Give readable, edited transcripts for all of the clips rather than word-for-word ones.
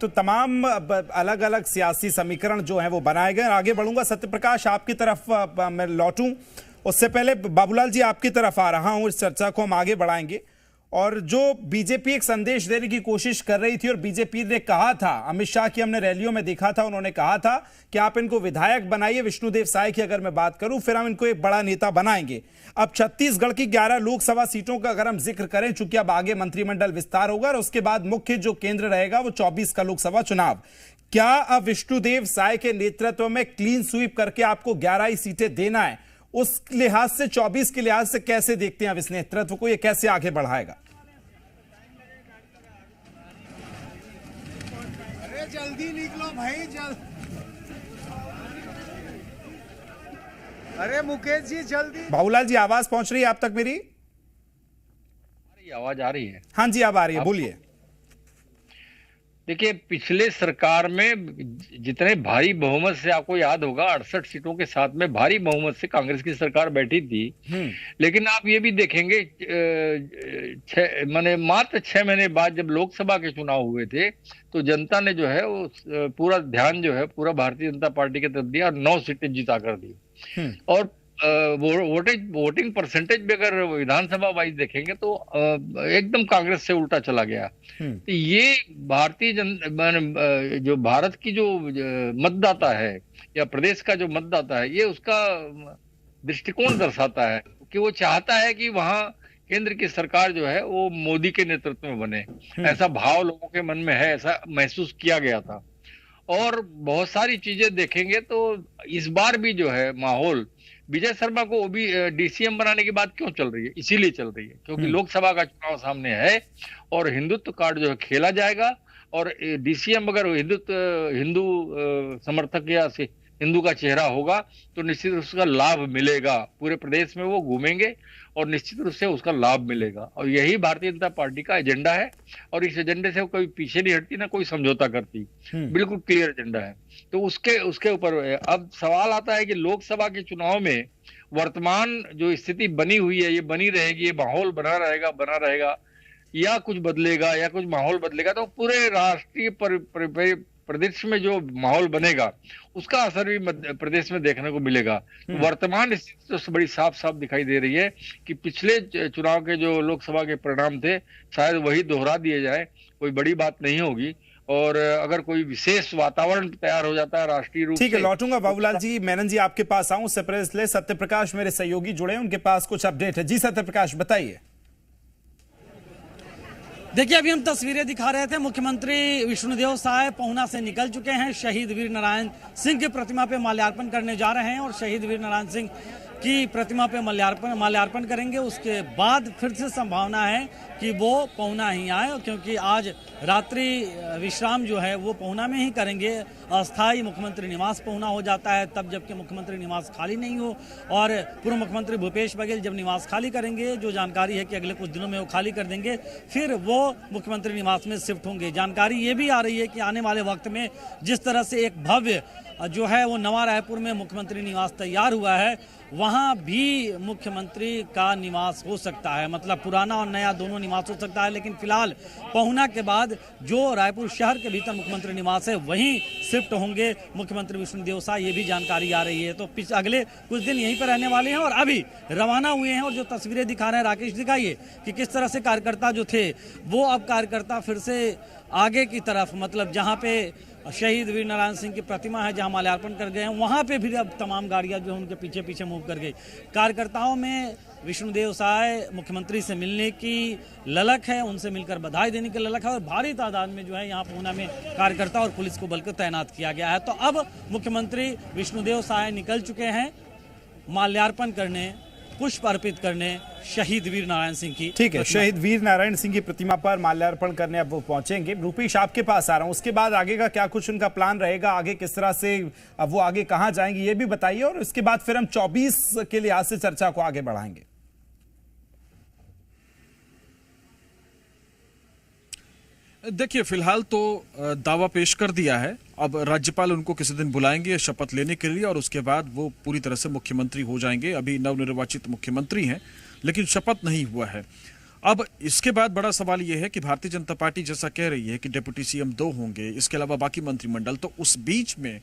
तो तमाम अलग अलग सियासी समीकरण जो हैं वो बनाए गए। आगे बढ़ूंगा, सत्यप्रकाश आपकी तरफ मैं लौटूं उससे पहले बाबूलाल जी आपकी तरफ आ रहा हूं। इस चर्चा को हम आगे बढ़ाएंगे। और जो बीजेपी एक संदेश देने की कोशिश कर रही थी और बीजेपी ने कहा था, अमित शाह की हमने रैलियों में देखा था, उन्होंने कहा था कि आप इनको विधायक बनाइए। विष्णुदेव साय की अगर मैं बात करूं, फिर हम इनको एक बड़ा नेता बनाएंगे। अब छत्तीसगढ़ की 11 लोकसभा सीटों का अगर हम जिक्र करें, चूंकि अब आगे मंत्रिमंडल विस्तार होगा और उसके बाद मुख्य जो केंद्र रहेगा वो 24 का लोकसभा चुनाव। क्या अब विष्णुदेव साय के नेतृत्व में क्लीन स्वीप करके आपको 11 ही सीटें देना है? उस लिहाज से 24 के लिहाज से कैसे देखते हैं अब इस नेतृत्व को, ये कैसे आगे बढ़ाएगा? अरे जल्दी निकलो भाई, अरे मुकेश जी जल्दी। बाबूलाल जी आवाज पहुंच रही है आप तक मेरी? आवाज आ रही है? हाँ जी अब आ रही है, बोलिए। देखिए, पिछले सरकार में जितने भारी बहुमत से, आपको याद होगा 68 सीटों के साथ में भारी बहुमत से कांग्रेस की सरकार बैठी थी। लेकिन आप ये भी देखेंगे मात्र 6 महीने बाद जब लोकसभा के चुनाव हुए थे तो जनता ने जो है वो पूरा ध्यान जो है पूरा भारतीय जनता पार्टी की तरफ दिया और 9 सीटें जिता कर दी। और वोटिंग परसेंटेज भी अगर विधानसभा वाइज देखेंगे तो एकदम कांग्रेस से उल्टा चला गया। तो ये भारतीय जो भारत की जो मतदाता है या प्रदेश का जो मतदाता है, ये उसका दृष्टिकोण दर्शाता है कि वो चाहता है कि वहां केंद्र की सरकार जो है वो मोदी के नेतृत्व में बने। ऐसा भाव लोगों के मन में है, ऐसा महसूस किया गया था। और बहुत सारी चीजें देखेंगे तो इस बार भी जो है माहौल, विजय शर्मा को भी डीसीएम बनाने की बात क्यों चल रही है? इसीलिए चल रही है क्योंकि लोकसभा का चुनाव सामने है और हिंदुत्व कार्ड जो है खेला जाएगा। और डीसीएम अगर हिंदू समर्थक या हिंदू का चेहरा होगा तो निश्चित रूप से उसका लाभ मिलेगा। पूरे प्रदेश में वो घूमेंगे और निश्चित रूप से उसका लाभ मिलेगा। और यही भारतीय जनता पार्टी का एजेंडा है और इस एजेंडे से वो कभी पीछे नहीं हटती, ना कोई समझौता करती। बिल्कुल क्लियर एजेंडा है। तो उसके ऊपर अब सवाल आता है कि लोकसभा के चुनाव में वर्तमान जो स्थिति बनी हुई है ये बनी रहेगी, ये माहौल बना रहेगा या कुछ बदलेगा, या कुछ माहौल बदलेगा। तो पूरे राष्ट्रीय प्रदेश में जो माहौल बनेगा उसका असर भी मध्य प्रदेश में देखने को मिलेगा। तो वर्तमान स्थिति तो बड़ी साफ साफ दिखाई दे रही है कि पिछले चुनाव के जो लोकसभा के परिणाम थे शायद वही दोहरा दिए जाए, कोई बड़ी बात नहीं होगी। और अगर कोई विशेष वातावरण तैयार हो जाता है राष्ट्रीय रूप से। ठीक है, लौटूंगा बाबूलाल जी। मेनन जी आपके पास आऊं, उससे पहले सत्यप्रकाश मेरे सहयोगी जुड़े, उनके पास कुछ अपडेट है। जी सत्यप्रकाश बताइए। देखिए, अभी हम तस्वीरें दिखा रहे थे, मुख्यमंत्री विष्णुदेव साय पहुना से निकल चुके हैं। शहीद वीर नारायण सिंह की प्रतिमा पे माल्यार्पण करने जा रहे हैं और शहीद वीर नारायण सिंह की प्रतिमा पे माल्यार्पण करेंगे। उसके बाद फिर से संभावना है कि वो पहुना ही आए, क्योंकि आज रात्रि विश्राम जो है वो पहुना में ही करेंगे। अस्थायी मुख्यमंत्री निवास पहुना हो जाता है तब जबकि मुख्यमंत्री निवास खाली नहीं हो। और पूर्व मुख्यमंत्री भूपेश बघेल जब निवास खाली करेंगे, जो जानकारी है कि अगले कुछ दिनों में वो खाली कर देंगे, फिर वो मुख्यमंत्री निवास में शिफ्ट होंगे। जानकारी ये भी आ रही है कि आने वाले वक्त में जिस तरह से एक भव्य जो है वो नवा रायपुर में मुख्यमंत्री निवास तैयार हुआ है, वहाँ भी मुख्यमंत्री का निवास हो सकता है। मतलब पुराना और नया दोनों निवास हो सकता है। लेकिन फिलहाल पहुना के बाद जो रायपुर शहर के भीतर मुख्यमंत्री निवास है वहीं शिफ्ट होंगे मुख्यमंत्री विष्णुदेव साय, ये भी जानकारी आ रही है। तो अगले कुछ दिन यहीं पर रहने वाले हैं और अभी रवाना हुए हैं। और जो तस्वीरें दिखा रहे हैं राकेश, दिखाइए कि किस तरह से कार्यकर्ता जो थे वो अब कार्यकर्ता फिर से आगे की तरफ, मतलब जहाँ पे शहीद वीर नारायण सिंह की प्रतिमा है, जहां माल्यार्पण कर गए हैं, वहां पे भी अब तमाम गाड़ियां जो है उनके पीछे पीछे मूव कर गई। कार्यकर्ताओं में विष्णुदेव साय मुख्यमंत्री से मिलने की ललक है, उनसे मिलकर बधाई देने की ललक है और भारी तादाद में जो है यहाँ पूना में कार्यकर्ता और पुलिस को बल तैनात किया गया है। तो अब मुख्यमंत्री विष्णुदेव साय निकल चुके हैं माल्यार्पण करने, पुष्प अर्पित करने शहीद वीर नारायण सिंह की। ठीक है, शहीद वीर नारायण सिंह की प्रतिमा पर माल्यार्पण करने अब वो पहुंचेंगे। रूपेश आपके पास आ रहा हूं, उसके बाद आगे का क्या कुछ उनका प्लान रहेगा, आगे किस तरह से अब वो आगे कहां जाएंगे ये भी बताइए। और उसके बाद फिर हम 24 के लिहाज से चर्चा को आगे बढ़ाएंगे। देखिए, फिलहाल तो दावा पेश कर दिया है। अब राज्यपाल उनको किसी दिन बुलाएंगे शपथ लेने के लिए और उसके बाद वो पूरी तरह से मुख्यमंत्री हो जाएंगे। अभी नवनिर्वाचित मुख्यमंत्री हैं लेकिन शपथ नहीं हुआ है। अब इसके बाद बड़ा सवाल यह है कि भारतीय जनता पार्टी जैसा कह रही है कि डिप्टी सीएम 2 होंगे, इसके अलावा बाकी मंत्रिमंडल, तो उस बीच में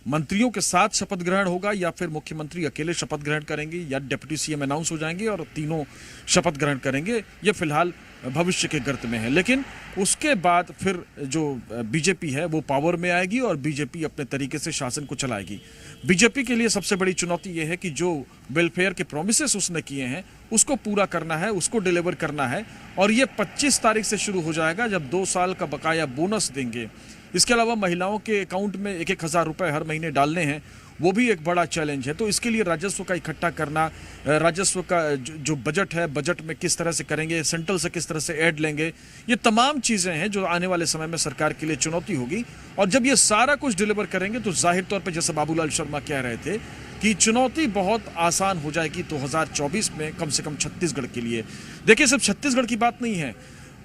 मंत्रियों के साथ शपथ ग्रहण होगा या फिर मुख्यमंत्री अकेले शपथ ग्रहण करेंगे या डिप्टी सीएम अनाउंस हो जाएंगे और तीनों शपथ ग्रहण करेंगे, ये फिलहाल भविष्य के गर्त में है। लेकिन उसके बाद फिर जो बीजेपी है वो पावर में आएगी और बीजेपी अपने तरीके से शासन को चलाएगी। बीजेपी के लिए सबसे बड़ी चुनौती यह है कि जो वेलफेयर के प्रोमिसेस उसने किए हैं उसको पूरा करना है, उसको डिलीवर करना है, और ये 25 तारीख से शुरू हो जाएगा जब 2 साल का बकाया बोनस देंगे। इसके अलावा महिलाओं के अकाउंट में 1,000 रुपए हर महीने डालने हैं, वो भी एक बड़ा चैलेंज है। तो इसके लिए राजस्व का इकट्ठा करना, राजस्व का जो बजट है, बजट में किस तरह से करेंगे, सेंट्रल से किस तरह से ऐड लेंगे, ये तमाम चीज़ें हैं जो आने वाले समय में सरकार के लिए चुनौती होगी। और जब ये सारा कुछ डिलीवर करेंगे तो जाहिर तौर पर, जैसे बाबूलाल शर्मा कह रहे थे, कि चुनौती बहुत आसान हो जाएगी 2024 में, कम से कम छत्तीसगढ़ के लिए। देखिए, सिर्फ छत्तीसगढ़ की बात नहीं है,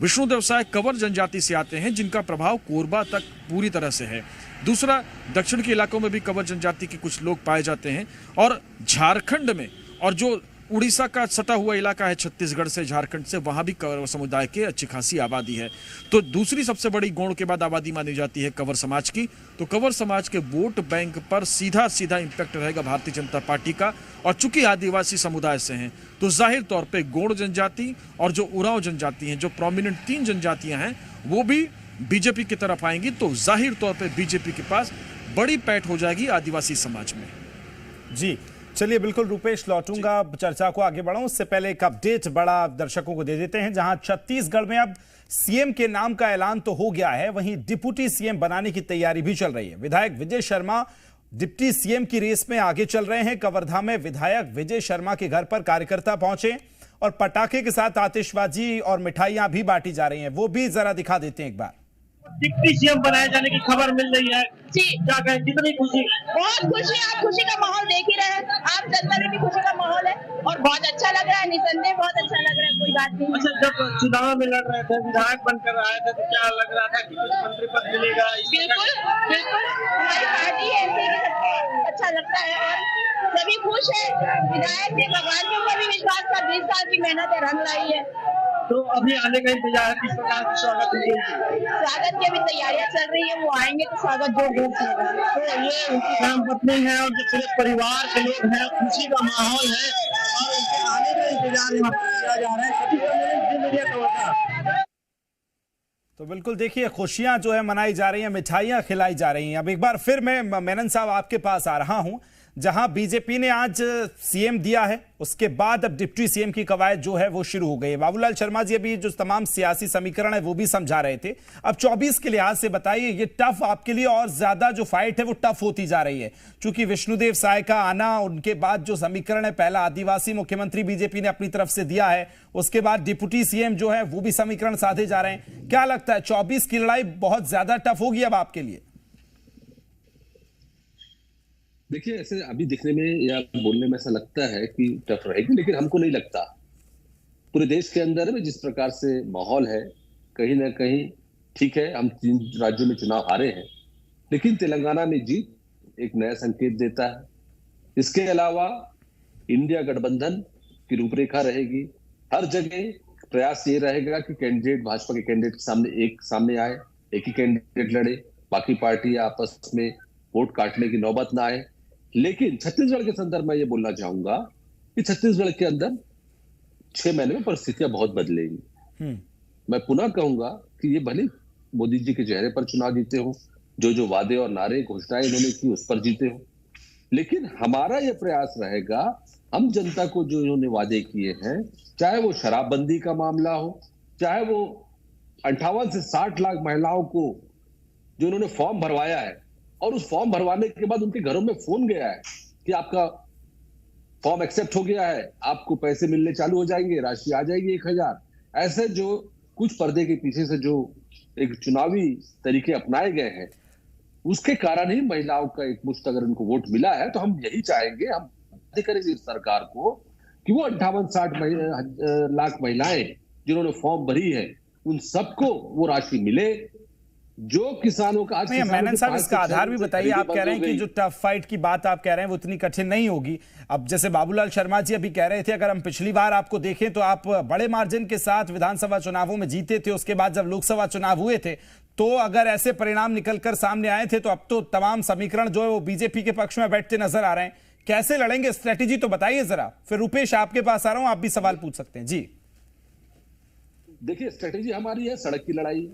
विष्णुदेव साय कंवर जनजाति से आते हैं जिनका प्रभाव कोरबा तक पूरी तरह से है। दूसरा, दक्षिण के इलाकों में भी कंवर जनजाति के कुछ लोग पाए जाते हैं, और झारखंड में, और जो उड़ीसा का सटा हुआ इलाका है छत्तीसगढ़ से, झारखंड से, वहां भी कंवर समुदाय की अच्छी खासी आबादी है। तो दूसरी सबसे बड़ी गोंड के बाद आबादी मानी जाती है कंवर समाज की। तो कंवर समाज के वोट बैंक पर सीधा सीधा इंपैक्ट रहेगा भारतीय जनता पार्टी का, और चूंकि आदिवासी समुदाय से हैं तो जाहिर तौर पे गोंड जनजाति और जो उरांव जनजाति हैं, जो प्रोमिनेंट 3 जनजातियां हैं, वो भी बीजेपी की तरफ आएंगी। तो जाहिर तौर पे बीजेपी के पास बड़ी पैठ हो जाएगी आदिवासी समाज में। जी चलिए, बिल्कुल रूपेश, लौटूंगा, चर्चा को आगे बढ़ाऊं उससे पहले एक अपडेट बड़ा दर्शकों को दे देते हैं। जहां छत्तीसगढ़ में अब सीएम के नाम का ऐलान तो हो गया है, वहीं डिप्टी सीएम बनाने की तैयारी भी चल रही है। विधायक विजय शर्मा डिप्टी सीएम की रेस में आगे चल रहे हैं। कवर्धा में विधायक विजय शर्मा के घर पर कार्यकर्ता पहुंचे और पटाखे के साथ आतिशबाजी और मिठाइयां भी बांटी जा रही हैं, वो भी जरा दिखा देते हैं एक बार। डिप्टी सीएम बनाए जाने की खबर मिल रही है जी, क्या कहें, कितनी खुशी? बहुत खुशी। आप खुशी का माहौल देख ही रहे हैं, आप जनता में भी खुशी का माहौल है और बहुत अच्छा लग रहा है, निसंदेह बहुत अच्छा लग रहा है, कोई बात नहीं। अच्छा, जब चुनाव में लड़ रहे थे, विधायक बनकर आए थे, तो क्या लग रहा था कि कुछ मंत्री पद मिलेगा? बिल्कुल बिल्कुल, हमारी पार्टी ऐसे ही सबको अच्छा लगता है और सभी खुश है। विधायक ने भगवान के ऊपर भी विश्वास का 20 साल की मेहनत है, रंग लाई है। तो अभी आने का इंतजार है, किस प्रकार से स्वागत होगी? स्वागत की अभी तैयारियां चल रही है, वो आएंगे तो स्वागत जोर से होगा। तो ये उनकी धर्मपत्नी है और जो पूरे परिवार के लोग हैं, खुशी का माहौल है और उनके आने का इंतजार यहाँ पर किया जा रहा है। सभी का तो बिल्कुल देखिए, खुशियां जो है मनाई जा रही हैं, मिठाइयां खिलाई जा रही हैं। अब एक बार फिर मैं मेनन साहब आपके पास आ रहा हूं, जहां बीजेपी ने आज सीएम दिया है, उसके बाद अब डिप्टी सीएम की कवायद जो है वो शुरू हो गई है। बाबूलाल शर्मा जी अभी जो तमाम सियासी समीकरण है वो भी समझा रहे थे। अब 24 के लिहाज से बताइए, ये टफ आपके लिए और ज्यादा जो फाइट है वो टफ होती जा रही है, क्योंकि विष्णुदेव साय का आना, उनके बाद जो समीकरण है, पहला आदिवासी मुख्यमंत्री बीजेपी ने अपनी तरफ से दिया है, उसके बाद डिप्टी सीएम जो है वो भी समीकरण साधे जा रहे हैं। क्या लगता है 24 की लड़ाई बहुत ज्यादा टफ होगी अब आपके लिए? देखिए, ऐसे अभी दिखने में या बोलने में ऐसा लगता है कि टफ रहेगी, लेकिन हमको नहीं लगता। पूरे देश के अंदर में जिस प्रकार से माहौल है, कहीं ना कहीं ठीक है, हम 3 राज्यों में चुनाव हारे हैं, लेकिन तेलंगाना में जीत एक नया संकेत देता है। इसके अलावा इंडिया गठबंधन की रूपरेखा रहेगी। हर जगह प्रयास ये रहेगा कि कैंडिडेट, भाजपा के कैंडिडेट के सामने आए, एक ही कैंडिडेट लड़े, बाकी पार्टियां आपस में वोट काटने की नौबत ना आए। लेकिन छत्तीसगढ़ के संदर्भ में ये बोलना चाहूंगा कि छत्तीसगढ़ के अंदर 6 महीने में परिस्थितियां बहुत बदलेगी। मैं पुनः कहूंगा कि ये भले मोदी जी के चेहरे पर चुनाव जीते हो, जो वादे और नारे घोषणाएं इन्होंने की उस पर जीते हो, लेकिन हमारा ये प्रयास रहेगा, हम जनता को जो इन्होंने वादे किए हैं, चाहे वो शराबबंदी का मामला हो, चाहे वो 58 से 60 लाख महिलाओं को जो इन्होंने फॉर्म भरवाया है और उस फॉर्म भरवाने के बाद उनके घरों में फोन गया है कि आपका फॉर्म एक्सेप्ट हो गया है, आपको पैसे मिलने चालू हो जाएंगे, राशि आ जाएगी 1000। ऐसे जो कुछ पर्दे के पीछे से जो एक चुनावी तरीके अपनाए गए हैं, उसके कारण ही महिलाओं का एक मुश्त अगर उनको वोट मिला है, तो हम यही चाहेंगे, हम करेंगे सरकार को कि वो 58-60 लाख महिलाएं जिन्होंने फॉर्म भरी है, उन सबको वो राशि मिले, जो किसानों का आज नहीं, मेनन साहब इसका आधार भी बताइए। आप कह रहे हैं कि जो टफ फाइट की बात आप कह रहे हैं वो इतनी कठिन नहीं होगी। अब जैसे बाबूलाल शर्मा जी अभी कह रहे थे, अगर हम पिछली बार आपको देखें तो आप बड़े मार्जिन के साथ विधानसभा चुनावों में जीते थे। उसके बाद जब लोकसभा चुनाव हुए थे तो अगर ऐसे परिणाम निकलकर सामने आए थे तो अब तो तमाम समीकरण जो है वो बीजेपी के पक्ष में बैठते नजर आ रहे हैं। कैसे लड़ेंगे, स्ट्रेटेजी तो बताइए जरा। फिर रुपेश आपके पास आ रहा हूं, आप भी सवाल पूछ सकते हैं जी। देखिए, स्ट्रेटेजी हमारी है सड़क की लड़ाई।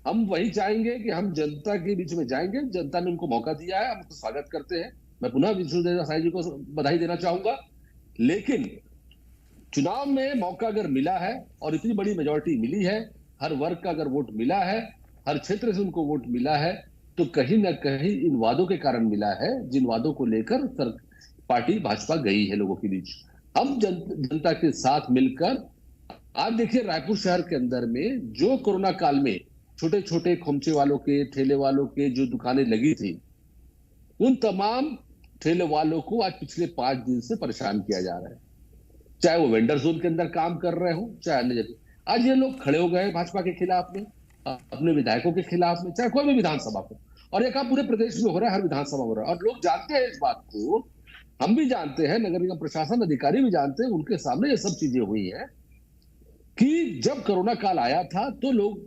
हम वही चाहेंगे कि हम जनता के बीच में जाएंगे। जनता ने उनको मौका दिया है, हम उसका स्वागत करते हैं। मैं पुनः विष्णुदेव साय जी को बधाई देना चाहूंगा। लेकिन चुनाव में मौका अगर मिला है और इतनी बड़ी मेजोरिटी मिली है, हर वर्ग का अगर वोट मिला है, हर क्षेत्र से उनको वोट मिला है, तो कहीं ना कहीं इन वादों के कारण मिला है, जिन वादों को लेकर पार्टी भाजपा गई है लोगों के बीच। हम जनता के साथ मिलकर आज देखिए, रायपुर शहर के अंदर में जो कोरोना काल में छोटे छोटे खोमचे वालों के, ठेले वालों के जो दुकानें लगी थी, उन तमाम ठेले वालों को आज पिछले 5 दिन से परेशान किया जा रहा है। चाहे वो वेंडर जोन के अंदर काम कर रहे हो, चाहे अन्य जगह। आज ये लोग खड़े हो गए भाजपा के खिलाफ में, अपने विधायकों के खिलाफ में, चाहे कोई भी विधानसभा को। और ये काम पूरे प्रदेश में हो रहा है, हर विधानसभा में हो रहा है। और लोग जानते हैं इस बात को, हम भी जानते हैं, नगर निगम प्रशासन अधिकारी भी जानते हैं, उनके सामने ये सब चीजें हुई है कि जब कोरोना काल आया था तो लोग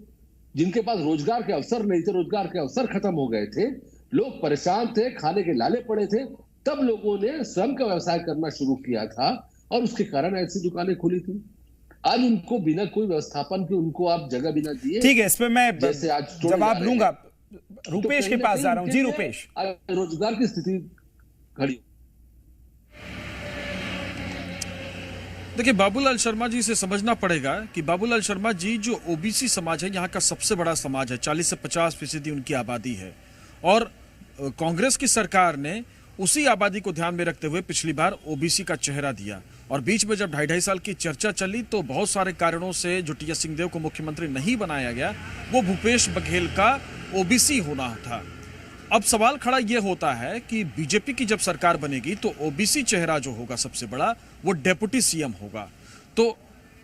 जिनके पास रोजगार के अवसर नहीं थे, रोजगार के अवसर खत्म हो गए थे, लोग परेशान थे, खाने के लाले पड़े थे, तब लोगों ने स्वयं का व्यवसाय करना शुरू किया था और उसके कारण ऐसी दुकानें खुली थी। आज उनको बिना कोई व्यवस्थापन के उनको आप जगह बिना दिए, ठीक है, इस पे मैं जैसे आज जवाब लूंगा। रुपेश के पास जा रहा हूं जी। रुपेश, रोजगार की स्थिति खड़ी। देखिए, बाबूलाल शर्मा जी से समझना पड़ेगा कि बाबूलाल शर्मा जी जो ओबीसी समाज है, यहाँ का सबसे बड़ा समाज है, 40 से 50% उनकी आबादी है। और कांग्रेस की सरकार ने उसी आबादी को ध्यान में रखते हुए पिछली बार ओबीसी का चेहरा दिया। और बीच में जब 2.5 साल की चर्चा चली तो बहुत सारे कारणों से जो टी.एस. सिंहदेव को मुख्यमंत्री नहीं बनाया गया, वो भूपेश बघेल का ओबीसी होना था। अब सवाल खड़ा यह होता है कि बीजेपी की जब सरकार बनेगी तो ओबीसी चेहरा जो होगा सबसे बड़ा, वो डेप्यूटी सीएम होगा। तो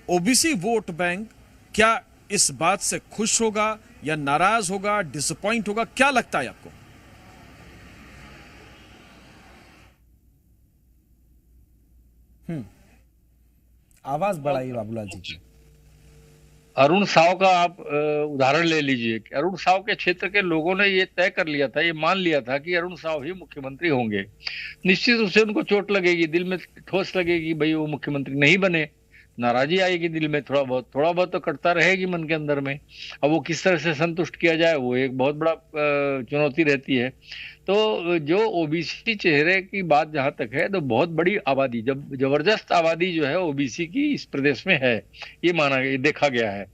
ओबीसी वोट बैंक क्या इस बात से खुश होगा या नाराज होगा, डिसअपॉइंट होगा, क्या लगता है आपको? आवाज बढ़ाइए बाबूलाल जी की। अरुण साव का आप उदाहरण ले लीजिए कि अरुण साव के क्षेत्र के लोगों ने ये तय कर लिया था, ये मान लिया था कि अरुण साव ही मुख्यमंत्री होंगे। निश्चित रूप से उनको चोट लगेगी, दिल में ठोस लगेगी, भाई वो मुख्यमंत्री नहीं बने, नाराजी आएगी दिल में, थोड़ा बहुत तो कटता रहेगी मन के अंदर में। अब वो किस तरह से संतुष्ट किया जाए, वो एक बहुत बड़ा चुनौती रहती है। तो जो ओबीसी चेहरे की बात जहां तक है, तो बहुत बड़ी आबादी, जब जबरदस्त आबादी जो है ओबीसी की इस प्रदेश में है, ये देखा गया है।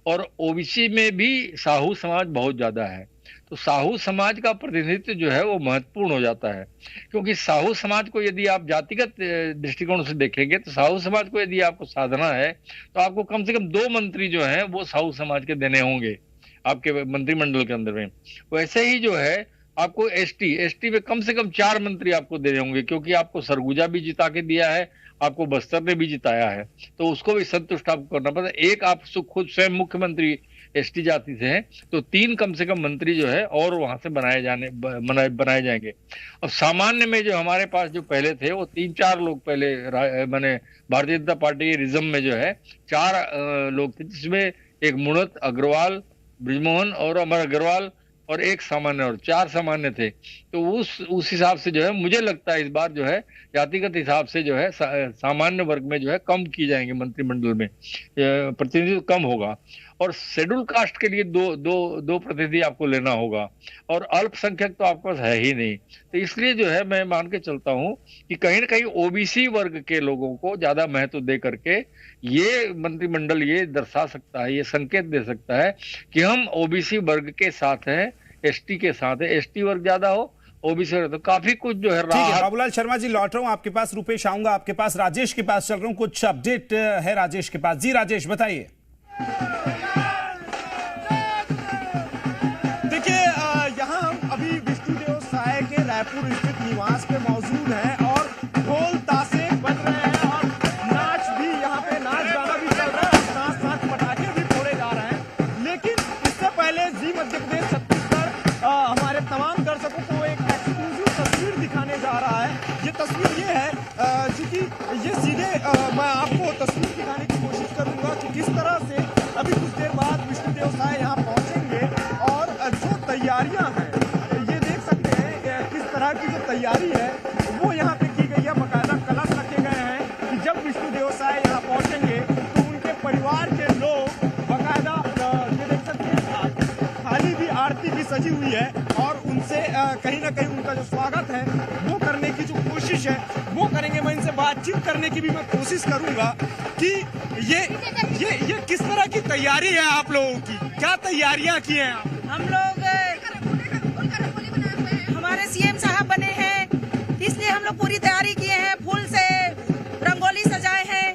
और ओबीसी में भी साहू समाज बहुत ज्यादा है। तो साहू समाज का प्रतिनिधित्व जो है वो महत्वपूर्ण हो जाता है, क्योंकि साहू समाज को यदि आप जातिगत दृष्टिकोण से देखेंगे तो साहू समाज को यदि आपको साधना है तो आपको कम से कम 2 मंत्री जो हैं वो साहू समाज के देने होंगे आपके मंत्रिमंडल के अंदर में। वैसे ही जो है आपको एसटी में कम से कम 4 मंत्री आपको देने होंगे, क्योंकि आपको सरगुजा भी जिता के दिया है, आपको बस्तर ने भी जिताया है, तो उसको भी संतुष्ट आपको करना पड़ता है। एक आप खुद स्वयं मुख्यमंत्री एसटी जाति से हैं, तो 3 कम से कम मंत्री जो है और वहां से बनाए जाएंगे। अब सामान्य में जो हमारे पास जो पहले थे वो 3-4 लोग पहले माने भारतीय जनता पार्टी के रिजम में जो है 4 लोग थे, जिसमें एक मुणत अग्रवाल, ब्रिजमोहन और अमर अग्रवाल और एक सामान्य, और 4 सामान्य थे। तो उस हिसाब से जो है मुझे लगता है इस बार जो है जातिगत हिसाब से जो है सामान्य वर्ग में जो है कम की जाएंगे, मंत्रिमंडल में प्रतिनिधित्व कम होगा। और शेड्यूल कास्ट के लिए दो प्रतिनिधि आपको लेना होगा, और अल्पसंख्यक तो आपके पास है ही नहीं। तो इसलिए जो है मैं मान के चलता हूं कि कहीं ना कहीं ओबीसी वर्ग के लोगों को ज्यादा महत्व दे करके ये मंत्रिमंडल ये दर्शा सकता है, ये संकेत दे सकता है कि हम ओबीसी वर्ग के साथ हैं, एसटी के साथ है। एसटी वर्ग ज्यादा हो, ओबीसी, तो काफी कुछ जो है। ठीक है बाबूलाल शर्मा जी, लौट रहा हूं आपके पास। रुपेश आऊंगा आपके पास। राजेश के पास चल रहा हूं, कुछ अपडेट है राजेश के पास। जी राजेश बताइए। देखिए, यहाँ हम अभी विष्णुदेव साय के रायपुर स्थित निवास पे मौजूद हैं और ढोल ताशे बज रहे हैं और नाच भी यहाँ पे, नाच गाना भी चल रहा है, साथ साथ पटाखे भी फोड़े जा रहे हैं। लेकिन इससे पहले जी मध्य प्रदेश छत्तीसगढ़ तमाम दर्शकों को एक एक्सक्लूसिव तस्वीर दिखाने जा रहा है। ये तस्वीर ये है कि ये सीधे मैं आपको तस्वीर दिखाने की कोशिश करूंगा कि किस तरह से अभी कुछ देर बाद विष्णुदेव साय यहाँ पहुंचेंगे और जो तैयारियां हैं ये देख सकते हैं किस तरह की जो तैयारी है वो यहाँ पे की गई है। बाकायदा कलश रखे गए हैं कि जब विष्णुदेव साय यहाँ पहुंचेंगे तो उनके परिवार के लोग बाकायदा ये देख सकते हैं थाली भी आरती भी सजी हुई है और उनसे कहीं ना कहीं उनका जो स्वागत है वो करने की जो कोशिश है वो करेंगे। मैं इनसे बातचीत करने की भी मैं कोशिश करूंगा कि ये किस तरह की तैयारी है आप लोगों की, क्या तैयारियां की हैं आप? हम लोग हमारे सीएम साहब बने हैं इसलिए हम लोग पूरी तैयारी किए हैं। फूल से रंगोली सजाए हैं,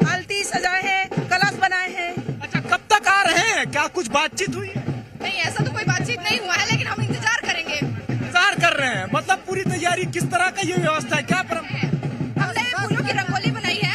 आलती सजाए हैं, कलश बनाए हैं। अच्छा, कब तक आ रहे हैं? क्या कुछ बातचीत हुई है? नहीं, ऐसा तो कोई बातचीत नहीं हुआ है, लेकिन हम इंतजार करेंगे। इंतजार कर रहे हैं मतलब पूरी तैयारी किस तरह का ये व्यवस्था है, क्या हमने फूलों की रंगोली बनाई है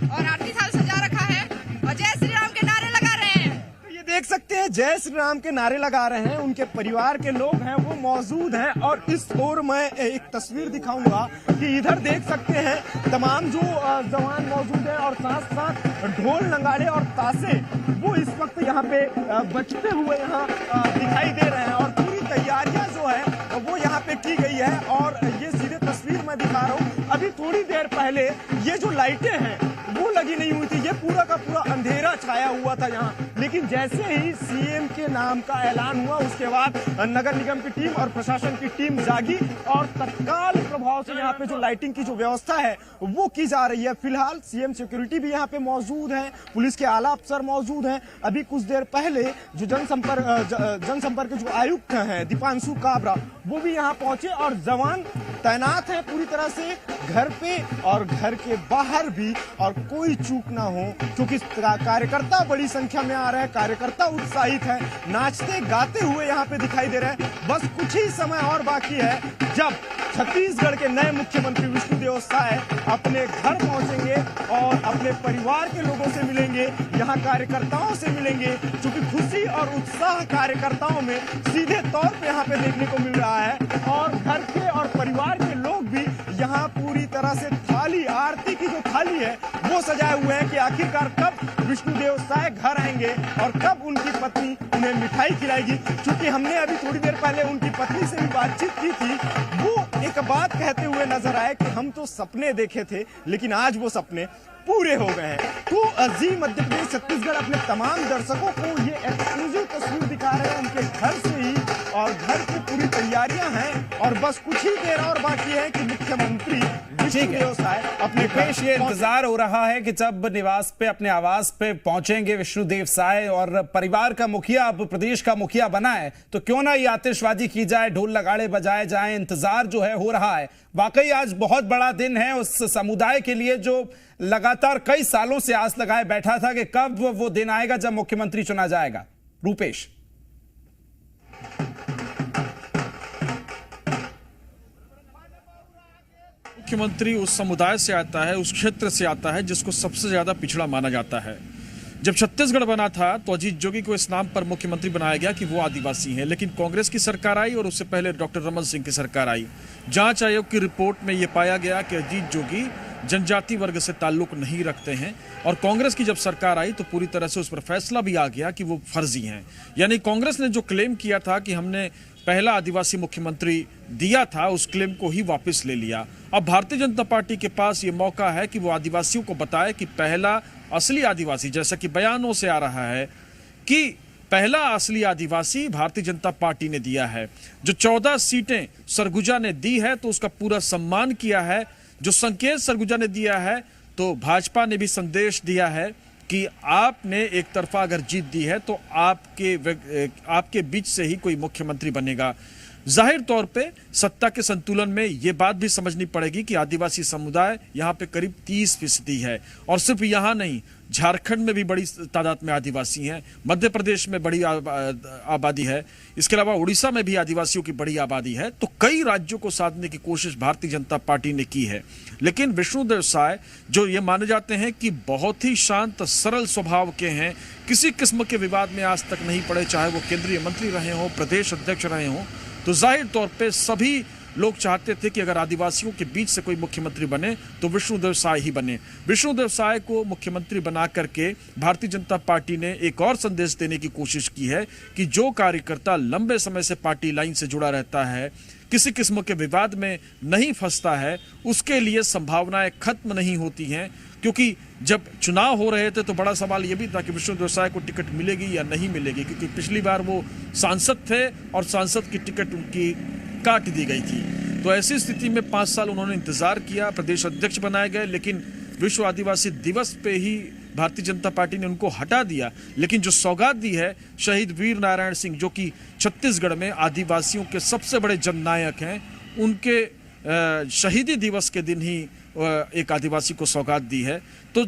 और आरती थाल सजा रखा है और जय श्री राम के नारे लगा रहे हैं। ये देख सकते हैं जय श्री राम के नारे लगा रहे हैं, उनके परिवार के लोग हैं वो मौजूद हैं। और इस ओर मैं एक तस्वीर दिखाऊंगा कि इधर देख सकते हैं तमाम जो जवान मौजूद हैं और साथ साथ ढोल नगाड़े और ताशे वो इस वक्त यहाँ पे बजते हुए यहाँ दिखाई दे रहे हैं और पूरी तैयारियां जो है वो यहाँ पे की गई है। और ये सीधे तस्वीर मैं दिखा रहा हूँ, अभी थोड़ी देर पहले ये जो लाइटें हैं वो लगी नहीं हुई थी, ये पूरा का पूरा अंधेरा छाया हुआ था यहाँ। लेकिन जैसे ही सीएम के नाम का ऐलान हुआ उसके बाद नगर निगम की टीम और प्रशासन की टीम जागी और तत्काल प्रभाव से यहाँ पे जो लाइटिंग की जो व्यवस्था है वो की जा रही है। फिलहाल सीएम सिक्योरिटी भी यहाँ पे मौजूद है, पुलिस के आला अफसर मौजूद हैं। अभी कुछ देर पहले जो जनसंपर्क जो आयुक्त हैं दीपांशु काबरा वो भी यहाँ पहुंचे और जवान तैनात हैं पूरी तरह से घर पे और घर के बाहर भी, और कोई चूक ना हो क्योंकि कार्यकर्ता बड़ी संख्या में आ रहे हैं, कार्यकर्ता उत्साहित है, नाचते गाते हुए यहाँ पे दिखाई दे रहे हैं। बस कुछ ही समय और बाकी है जब छत्तीसगढ़ के नए मुख्यमंत्री विष्णुदेव साय अपने घर पहुंचेंगे और अपने परिवार के लोगों से मिलेंगे, यहाँ कार्यकर्ताओं से मिलेंगे, क्योंकि खुशी और उत्साह कार्यकर्ताओं में सीधे तौर पे यहाँ पे देखने को मिल रहा है। और घर के और परिवार के लोग भी यहाँ पूरी तरह से थाली आरती की जो थाली है वो सजाए हुए हैं कि आखिरकार कब विष्णुदेव साय घर आएंगे और कब उनकी पत्नी उन्हें मिठाई खिलाएगी। क्योंकि हमने अभी थोड़ी देर पहले उनकी पत्नी से भी बातचीत की थी, वो एक बात कहते हुए नजर आए कि हम तो सपने देखे थे लेकिन आज वो सपने पूरे हो गए हैं। तो जी मध्य प्रदेश छत्तीसगढ़ अपने तमाम दर्शकों को ये एक्सक्लूसिव तस्वीर दिखा रहे हैं उनके घर से ही, और घर की पूरी तैयारियां हैं और बस कुछ ही देर और बाकी है कि मुख्यमंत्री विष्णुदेव साय अपने पेश ये इंतजार हो रहा है कि जब निवास पे अपने आवास पे पहुंचेंगे विष्णुदेव साय और परिवार का मुखिया अब प्रदेश का मुखिया बना है तो क्यों ना ये आतिशबाजी की जाए, ढोल नगाड़े बजाए जाए। इंतजार जो है हो रहा है, वाकई आज बहुत बड़ा दिन है उस समुदाय के लिए जो लगातार कई सालों से आस लगाए बैठा था कि कब वो दिन आएगा जब मुख्यमंत्री चुना जाएगा। रूपेश, मुख्यमंत्री उस समुदाय से आता है, उस क्षेत्र से आता है जिसको सबसे ज्यादा पिछड़ा माना जाता है। जब छत्तीसगढ़ बना था तो अजीत जोगी को इस नाम पर मुख्यमंत्री बनाया गया कि वो आदिवासी हैं, लेकिन कांग्रेस की सरकार आई और उससे पहले डॉक्टर रमन सिंह की सरकार आई। जांच आयोग की रिपोर्ट में ये पाया गया कि अजीत जोगी जनजाति वर्ग से ताल्लुक नहीं रखते हैं और कांग्रेस की जब सरकार आई तो पूरी तरह से उस पर फैसला भी आ गया कि वो फर्जी हैं। यानी कांग्रेस ने जो क्लेम किया था कि हमने पहला आदिवासी मुख्यमंत्री दिया था उस क्लेम को ही वापस ले लिया। अब भारतीय जनता पार्टी के पास ये मौका है कि वो आदिवासियों को बताए कि पहला असली आदिवासी, जैसा कि बयानों से आ रहा है कि पहला असली आदिवासी भारतीय जनता पार्टी ने दिया है। जो 14 सीटें सरगुजा ने दी है तो उसका पूरा सम्मान किया है। जो संकेत सरगुजा ने दिया है तो भाजपा ने भी संदेश दिया है कि आपने एक तरफा अगर जीत दी है तो आपके बीच से ही कोई मुख्यमंत्री बनेगा। जाहिर तौर पे सत्ता के संतुलन में ये बात भी समझनी पड़ेगी कि आदिवासी समुदाय यहाँ पे करीब 30% है और सिर्फ यहाँ नहीं, झारखंड में भी बड़ी तादाद में आदिवासी हैं, मध्य प्रदेश में बड़ी आबादी है, इसके अलावा उड़ीसा में भी आदिवासियों की बड़ी आबादी है। तो कई राज्यों को साधने की कोशिश भारतीय जनता पार्टी ने की है। लेकिन विष्णुदेव साय जो ये माने जाते हैं कि बहुत ही शांत सरल स्वभाव के हैं, किसी किस्म के विवाद में आज तक नहीं पड़े, चाहे वो केंद्रीय मंत्री रहे हों, प्रदेश अध्यक्ष रहे हों, तो जाहिर तौर पे सभी लोग चाहते थे कि अगर आदिवासियों के बीच से कोई मुख्यमंत्री बने तो विष्णुदेव साय ही बने। विष्णुदेव साय को मुख्यमंत्री बना करके भारतीय जनता पार्टी ने एक और संदेश देने की कोशिश की है कि जो कार्यकर्ता लंबे समय से पार्टी लाइन से जुड़ा रहता है, किसी किस्म के विवाद में नहीं फंसता है, उसके लिए संभावनाएं खत्म नहीं होती हैं। क्योंकि जब चुनाव हो रहे थे तो बड़ा सवाल यह भी था कि विष्णुदेव साय को टिकट मिलेगी या नहीं मिलेगी, क्योंकि पिछली बार वो सांसद थे और सांसद की टिकट उनकी काट दी गई थी। तो ऐसी स्थिति में 5 साल उन्होंने इंतजार किया, प्रदेश अध्यक्ष बनाए गए, लेकिन विश्व आदिवासी दिवस पे ही भारतीय जनता पार्टी ने उनको हटा दिया। लेकिन जो सौगात दी है शहीद वीर नारायण सिंह, जो कि छत्तीसगढ़ में आदिवासियों के सबसे बड़े जननायक हैं, उनके शहीदी दिवस के दिन ही एक आदिवासी को सौगात दी है। तो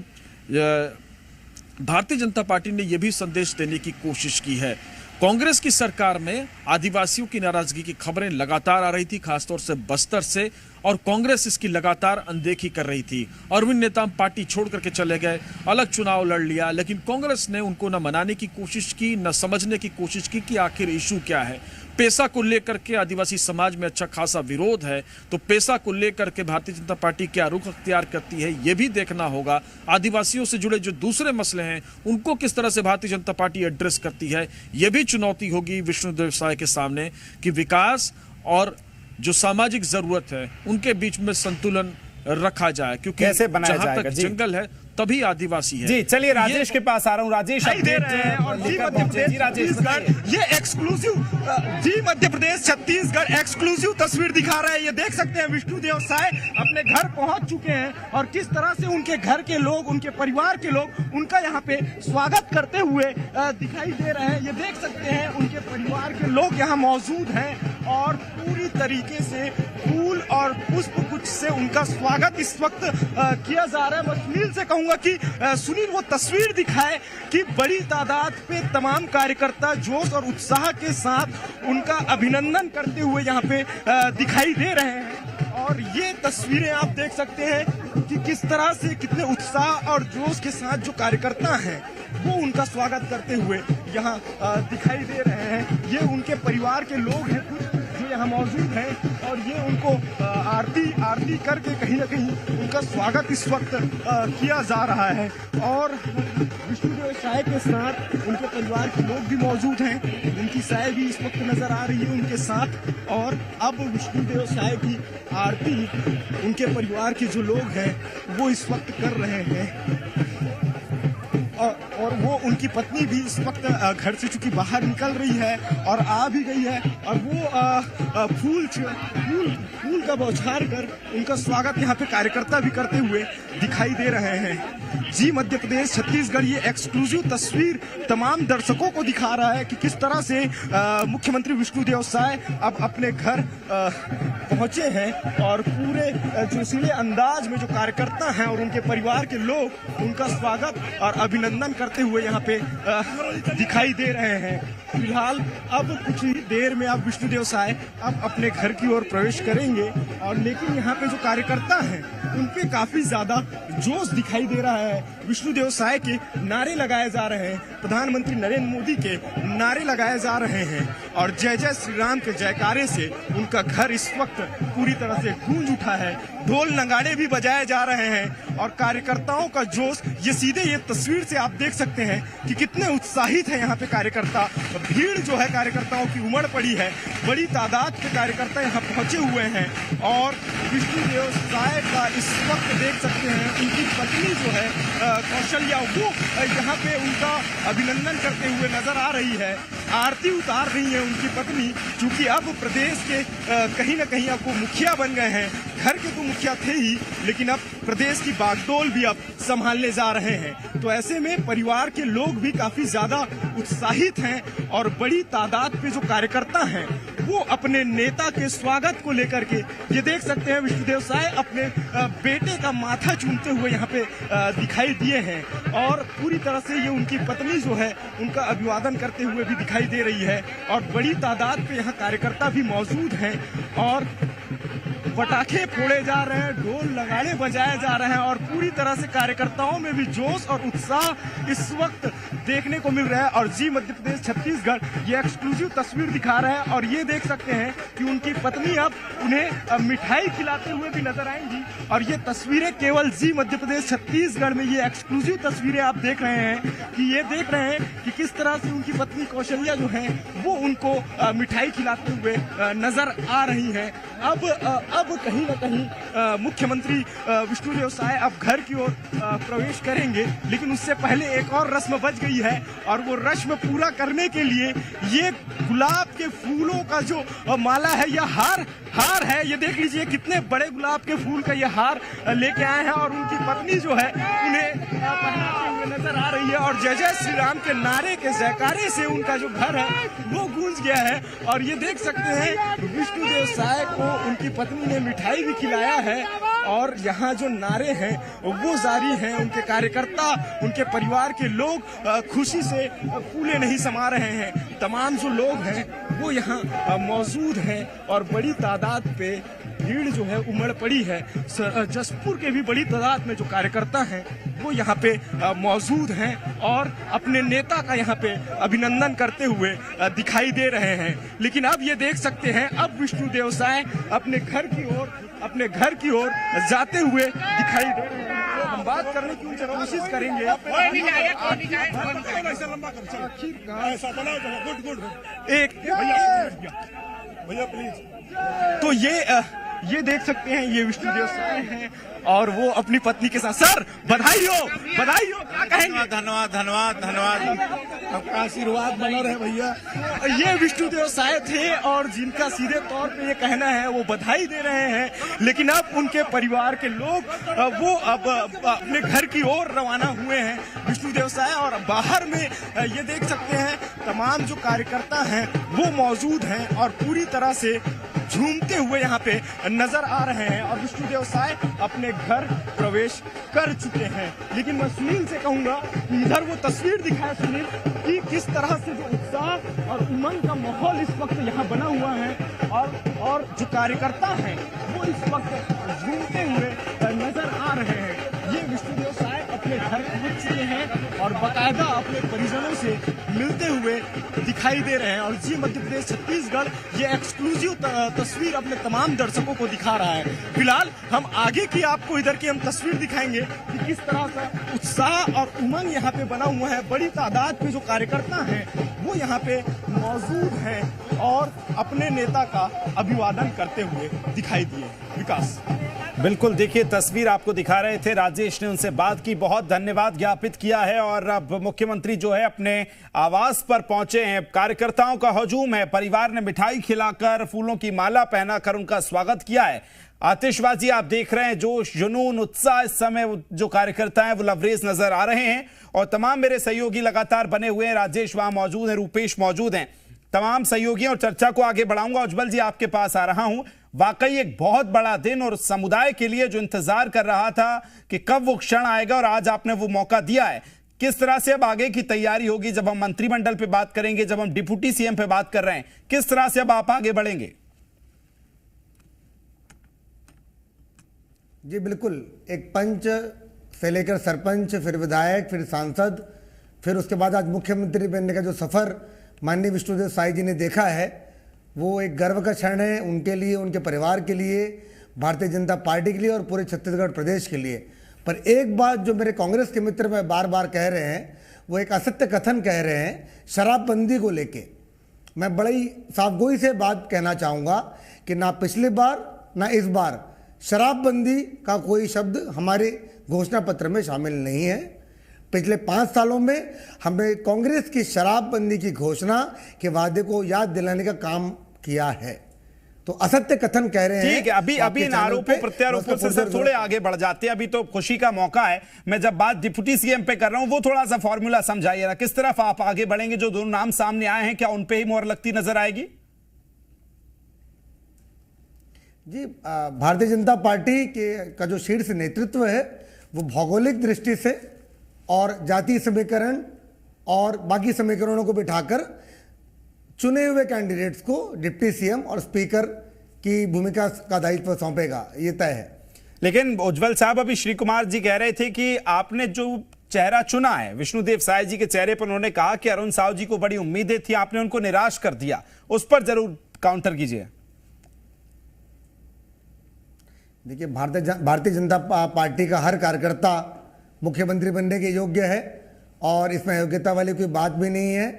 भारतीय जनता पार्टी ने यह भी संदेश देने की कोशिश की है। कांग्रेस की सरकार में आदिवासियों की नाराजगी की खबरें लगातार आ रही थी, खासतौर से बस्तर से, और कांग्रेस इसकी लगातार अनदेखी कर रही थी। अरविंद नेताम पार्टी छोड़ करके चले गए, अलग चुनाव लड़ लिया, लेकिन कांग्रेस ने उनको न मनाने की कोशिश की, न समझने की कोशिश की कि आखिर इशू क्या है। पेशा को लेकर के आदिवासी समाज में अच्छा खासा विरोध है, तो पेशा को लेकर के भारतीय जनता पार्टी क्या रुख अख्तियार करती है ये भी देखना होगा। आदिवासियों से जुड़े जो दूसरे मसले हैं उनको किस तरह से भारतीय जनता पार्टी एड्रेस करती है, ये भी चुनौती होगी विष्णुदेव साय के सामने कि विकास और जो सामाजिक जरूरत है उनके बीच में संतुलन रखा जाए, क्योंकि कैसे बनाया जहां जाएगा? तक जंगल है तभी आदिवासी है। जी चलिए राजेश के पास आ रहा हूँ। राजेश दे रहे हैं और जी मध्य प्रदेश छत्तीसगढ़ ये एक्सक्लूसिव जी मध्य प्रदेश छत्तीसगढ़ एक्सक्लूसिव तस्वीर दिखा रहा है। ये देख सकते हैं विष्णुदेव साय अपने घर पहुंच चुके हैं और किस तरह से उनके घर के लोग, उनके परिवार के लोग उनका यहाँ पे स्वागत करते हुए दिखाई दे रहे हैं। ये देख सकते हैं उनके परिवार के लोग यहाँ मौजूद हैं और पूरी तरीके से फूल और पुष्प गुच्छ से उनका स्वागत इस वक्त किया जा रहा है। मैं सुनील से कहूंगा कि सुनील वो तस्वीर दिखाए कि बड़ी तादाद पे तमाम कार्यकर्ता जोश और उत्साह के साथ उनका अभिनंदन करते हुए यहाँ पे दिखाई दे रहे हैं। और ये तस्वीरें आप देख सकते हैं कि किस तरह से कितने उत्साह और जोश के साथ जो कार्यकर्ता हैं वो उनका स्वागत करते हुए यहाँ दिखाई दे रहे हैं। ये उनके परिवार के लोग हैं कुछ जो यहाँ मौजूद हैं और ये उनको आरती करके कहीं ना कहीं उनका स्वागत इस वक्त किया जा रहा है। और विष्णुदेव साय के साथ उनके परिवार के लोग भी मौजूद हैं, उनकी साय भी इस वक्त नजर आ रही है उनके साथ। और अब विष्णुदेव साय की आरती उनके परिवार के जो लोग हैं वो इस वक्त कर रहे हैं और वो उनकी पत्नी भी इस वक्त घर से चूंकि बाहर निकल रही है और आ भी गई है और वो फूल का बौछार कर उनका स्वागत यहाँ पे कार्यकर्ता भी करते हुए दिखाई दे रहे हैं। जी मध्य प्रदेश छत्तीसगढ़ ये एक्सक्लूसिव तस्वीर तमाम दर्शकों को दिखा रहा है कि किस तरह से मुख्यमंत्री विष्णुदेव साय अब अपने घर पहुंचे हैं और पूरे जोशीले अंदाज में जो कार्यकर्ता हैं और उनके परिवार के लोग उनका स्वागत और अभिनंदन करते हुए यहाँ पे दिखाई दे रहे हैं। फिलहाल अब कुछ ही देर में अब विष्णुदेव साय अब अपने घर की ओर प्रवेश करेंगे और लेकिन यहाँ पे जो कार्यकर्ता हैं उन पे काफी ज्यादा जोश दिखाई दे रहा है। विष्णुदेव साय के नारे लगाए जा रहे हैं, प्रधानमंत्री नरेंद्र मोदी के नारे लगाए जा रहे हैं और जय जय श्री राम के जयकारे से उनका घर इस वक्त पूरी तरह से गूंज उठा है। ढोल नगाड़े भी बजाए जा रहे हैं और कार्यकर्ताओं का जोश ये तस्वीर से आप देख सकते हैं कि कितने उत्साहित है यहाँ पे कार्यकर्ता। भीड़ जो है कार्यकर्ताओं की उमड़ पड़ी है, बड़ी तादाद के कार्यकर्ता यहाँ पहुंचे हुए हैं और विष्णुदेव साय का इस वक्त देख सकते हैं उनकी पत्नी जो है कौशल्या वो यहाँ पे उनका अभिनंदन करते हुए नजर आ रही है। आरती उतार रही है उनकी पत्नी, क्योंकि अब प्रदेश के कहीं ना कहीं अब वो मुखिया बन गए हैं। घर के तो मुखिया थे ही, लेकिन अब प्रदेश की बागडोर भी अब संभालने जा रहे हैं। तो ऐसे में परिवार के लोग भी काफी ज्यादा उत्साहित हैं और बड़ी तादाद पे जो कार्यकर्ता हैं वो अपने नेता के स्वागत को लेकर के ये देख सकते हैं विष्णुदेव साय अपने बेटे का माथा चूमते हुए यहाँ पे दिखाई दिए हैं और पूरी तरह से ये उनकी पत्नी जो है उनका अभिवादन करते हुए भी दिखाई दे रही है और बड़ी तादाद पे यहाँ कार्यकर्ता भी मौजूद हैं और पटाखे फोड़े जा रहे हैं, ढोल नगाड़े बजाए जा रहे हैं और पूरी तरह से कार्यकर्ताओं में भी जोश और उत्साह इस वक्त देखने को मिल रहा है। और जी मध्य प्रदेश छत्तीसगढ़ ये एक्सक्लूसिव तस्वीर दिखा रहा है और ये देख सकते हैं कि उनकी पत्नी अब उन्हें मिठाई खिलाते हुए भी नजर आएंगी। और ये तस्वीरें केवल जी मध्य प्रदेश छत्तीसगढ़ में, ये एक्सक्लूसिव तस्वीरें आप देख रहे हैं कि ये देख रहे हैं कि किस तरह से उनकी पत्नी कौशल्या जो है वो उनको मिठाई खिलाते हुए नजर आ रही है। अब कहीं ना कहीं मुख्यमंत्री विष्णुदेव साय अब घर की ओर प्रवेश करेंगे, लेकिन उससे पहले एक और रस्म बच गई है और वो रस्म पूरा करने के लिए ये गुलाब के फूलों का जो माला है या हार है, ये देख लीजिए कितने बड़े गुलाब के फूल का ये हार लेके आए हैं और उनकी पत्नी जो है उन्हें पहनाते हुए नजर आ रही है। और जय जय श्री राम के नारे के जयकारे से उनका जो घर है वो गूंज गया है। और ये देख सकते हैं विष्णुदेव साय को उनकी पत्नी ने मिठाई भी खिलाया है और यहाँ जो नारे हैं वो जारी हैं। उनके कार्यकर्ता, उनके परिवार के लोग खुशी से फूले नहीं समा रहे हैं। तमाम जो लोग हैं वो यहाँ मौजूद हैं और बड़ी तादाद पे भीड़ जो है उमड़ पड़ी है। जसपुर के भी बड़ी तादाद में जो कार्यकर्ता हैं वो यहाँ पे मौजूद हैं और अपने नेता का यहाँ पे अभिनंदन करते हुए दिखाई दे रहे हैं। लेकिन अब ये देख सकते हैं अब विष्णुदेव साय अपने घर की ओर जाते हुए दिखाई दे रहे हैं। हम बात करने की उनसे कोशिश करेंगे। एक भैया प्लीज। तो ये देख सकते हैं ये विष्णुदेव साय हैं और वो अपनी पत्नी के साथ। सर बधाई हो, क्या कहेंगे? धन्यवाद आपका आशीर्वाद बना रहे भैया। ये विष्णुदेव साय थे और जिनका सीधे तौर पे ये कहना है वो बधाई दे रहे हैं, लेकिन अब उनके परिवार के लोग वो अब अपने घर की ओर रवाना हुए हैं विष्णुदेव साय। और बाहर में ये देख सकते हैं तमाम जो कार्यकर्ता हैं वो मौजूद हैं और पूरी तरह से झूमते हुए यहाँ पे नजर आ रहे हैं और विष्णुदेव साय अपने घर प्रवेश कर चुके हैं। लेकिन मैं सुनील से कहूंगा कि इधर वो तस्वीर दिखाए सुनील कि किस तरह से जो उत्साह और उमंग का माहौल इस वक्त यहाँ बना हुआ है और जो कार्यकर्ता हैं वो इस वक्त झूमते हुए नजर आ रहे हैं। ये विष्णुदेव साय अपने घर पहुंच चुके हैं और बाकायदा अपने परिजनों से मिलते हुए दिखाई दे रहे हैं। और जी मध्य प्रदेश छत्तीसगढ़ ये एक्सक्लूसिव तस्वीर अपने तमाम दर्शकों को दिखा रहा है। फिलहाल हम आगे की आपको इधर की हम तस्वीर दिखाएंगे कि किस तरह का उत्साह और उमंग यहाँ पे बना हुआ है। बड़ी तादाद में जो कार्यकर्ता हैं वो यहाँ पे मौजूद हैं और अपने नेता का अभिवादन करते हुए दिखाई दिए। विकास बिल्कुल, देखिए तस्वीर आपको दिखा रहे थे, राजेश ने उनसे बात की, बहुत धन्यवाद ज्ञापित किया है। और अब मुख्यमंत्री जो है अपने आवास पर पहुंचे हैं, कार्यकर्ताओं का हजूम है, परिवार ने मिठाई खिलाकर फूलों की माला पहनाकर उनका स्वागत किया है। आतिशबाजी आप देख रहे हैं, जोश जुनून उत्साह इस समय जो कार्यकर्ता हैं वो लबरेज नजर आ रहे हैं। और तमाम मेरे सहयोगी लगातार बने हुए हैं, राजेश वहां मौजूद हैं, रूपेश मौजूद हैं, तमाम सहयोगियों और चर्चा को आगे बढ़ाऊंगा। उज्जवल जी आपके पास आ रहा हूं। वाकई एक बहुत बड़ा दिन और समुदाय के लिए जो इंतजार कर रहा था कि कब वो क्षण आएगा और आज आपने वो मौका दिया है। किस तरह से अब आगे की तैयारी होगी? जब हम मंत्रिमंडल पे बात करेंगे, जब हम डिप्टी सीएम पे बात कर रहे हैं, किस तरह से अब आप आगे बढ़ेंगे? जी बिल्कुल, एक पंच से लेकर सरपंच, फिर विधायक, फिर सांसद, फिर उसके बाद आज मुख्यमंत्री बनने का जो सफर माननीय विष्णुदेव साय जी ने देखा है वो एक गर्व का क्षण है उनके लिए, उनके परिवार के लिए, भारतीय जनता पार्टी के लिए और पूरे छत्तीसगढ़ प्रदेश के लिए। पर एक बात जो मेरे कांग्रेस के मित्र में बार बार कह रहे हैं वो एक असत्य कथन कह रहे हैं शराबबंदी को लेके। मैं बड़ी साफगोई से बात कहना चाहूँगा कि ना पिछली बार ना इस बार शराबबंदी का कोई शब्द हमारे घोषणा पत्र में शामिल नहीं है। पिछले 5 सालों में हमने कांग्रेस की शराबबंदी की घोषणा के वादे को याद दिलाने का काम किया है। तो असत्य कथन कह रहे हैं। ठीक है, अभी इन आरोपों प्रत्यारोपों से सर थोड़े आगे बढ़ जाते हैं। अभी तो खुशी का मौका है। मैं जब बात डिप्टी सीएम पे कर रहा हूं वो थोड़ा सा फॉर्मूला समझाइए ना, किस तरफ आप आगे बढ़ेंगे? जो दोनों नाम सामने आए हैं क्या उन पे ही मोहर लगती नजर आएगी? जी, भारतीय जनता पार्टी का जो शीर्ष नेतृत्व है वो भौगोलिक दृष्टि से और जातीय समीकरण और बाकी समीकरणों को बिठाकर चुने हुए कैंडिडेट्स को डिप्टी सीएम और स्पीकर की भूमिका का दायित्व सौंपेगा, ये तय है। लेकिन उज्जवल साहब, अभी श्री कुमार जी कह रहे थे कि आपने जो चेहरा चुना है। विष्णुदेव साय जी के चेहरे पर उन्होंने कहा कि अरुण साव जी को बड़ी उम्मीदें थी, आपने उनको निराश कर दिया। उस पर जरूर काउंटर कीजिए। देखिए, भारतीय जनता पार्टी का हर कार्यकर्ता मुख्यमंत्री बनने के योग्य है और इसमें योग्यता वाली कोई बात भी नहीं है।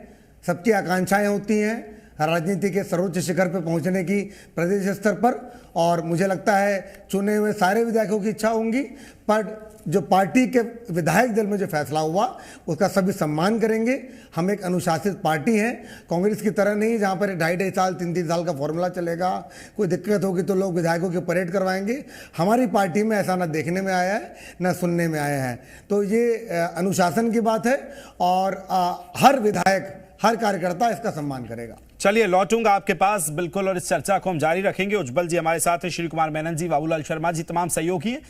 सबकी आकांक्षाएं होती हैं राजनीति के सर्वोच्च शिखर पर पहुंचने की प्रदेश स्तर पर, और मुझे लगता है चुने हुए सारे विधायकों की इच्छा होंगी, पर जो पार्टी के विधायक दल में जो फैसला हुआ उसका सभी सम्मान करेंगे। हम एक अनुशासित पार्टी हैं, कांग्रेस की तरह नहीं जहां पर 2.5 साल 3 साल का फॉर्मूला चलेगा, कोई दिक्कत होगी तो लोग विधायकों की परेड करवाएंगे। हमारी पार्टी में ऐसा ना देखने में आया है ना सुनने में आया है। तो ये अनुशासन की बात है और हर विधायक, हर कार्यकर्ता इसका सम्मान करेगा। चलिए, लौटूंगा आपके पास बिल्कुल, और इस चर्चा को हम जारी रखेंगे। उज्जवल जी हमारे साथ हैं, श्री कुमार मेनन जी, बाबूलाल शर्मा जी, तमाम सहयोगी हैं।